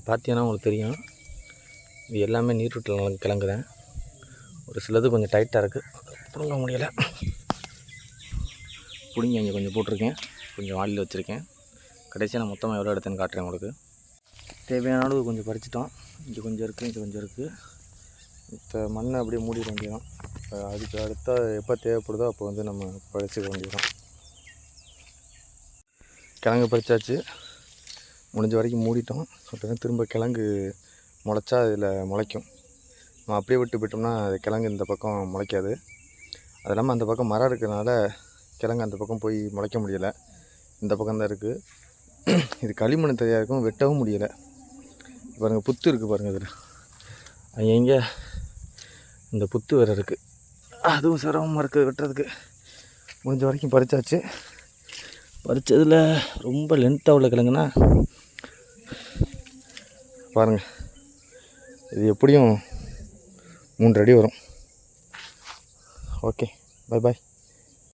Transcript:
பார்த்தீங்கன்னா உங்களுக்கு தெரியும், இது எல்லாமே நீரூற்றில் கிழங்கு தான். ஒரு சிலது கொஞ்சம் டைட்டாக இருக்குது, பிடுங்க முடியலை. பிடிங்கி இங்கே கொஞ்சம் போட்டிருக்கேன், கொஞ்சம் வாளியில் வச்சுருக்கேன். கடைசியாக நான் மொத்தமாக எவ்வளோ எடுத்தேன்னு காட்டுறேன் உங்களுக்கு. தேவையான அளவு கொஞ்சம் பறிச்சிட்டோம். இங்கே கொஞ்சம் இருக்குது, இங்கே கொஞ்சம் இருக்குது. இப்போ மண்ணை அப்படியே மூடிட வேண்டியதான். அதுக்கு அடுத்த எப்போ தேவைப்படுதோ அப்போ வந்து நம்ம பறிச்சிக்க வேண்டியதான். கிழங்கு பறிச்சாச்சு, முடிஞ்ச வரைக்கும் மூடிட்டோம். அப்படின்னா திரும்ப கிழங்கு முளைச்சா இதில் முளைக்கும். நம்ம அப்படியே விட்டு போயிட்டோம்னா அது கிழங்கு இந்த பக்கம் முளைக்காது. அது இல்லாமல் அந்த பக்கம் மரம் இருக்கிறதுனால கிழங்கு அந்த பக்கம் போய் முளைக்க முடியலை, இந்த பக்கம் தான் இருக்குது. இது களிமண் தரையாக இருக்கும், வெட்டவும் முடியலை. பாருங்கள், புத்து இருக்குது பாருங்கள். இதில் எங்கே இந்த புத்து வேறு இருக்குது, அதுவும் சிரமமாக இருக்குது வெட்டுறதுக்கு. முடிஞ்ச வரைக்கும் பறிச்சாச்சு. பறித்ததில் ரொம்ப லென்த்தாக உள்ள கிழங்குன்னா பாருங்கள், இது எப்படியும் 3 அடி வரும். Okay, bye bye.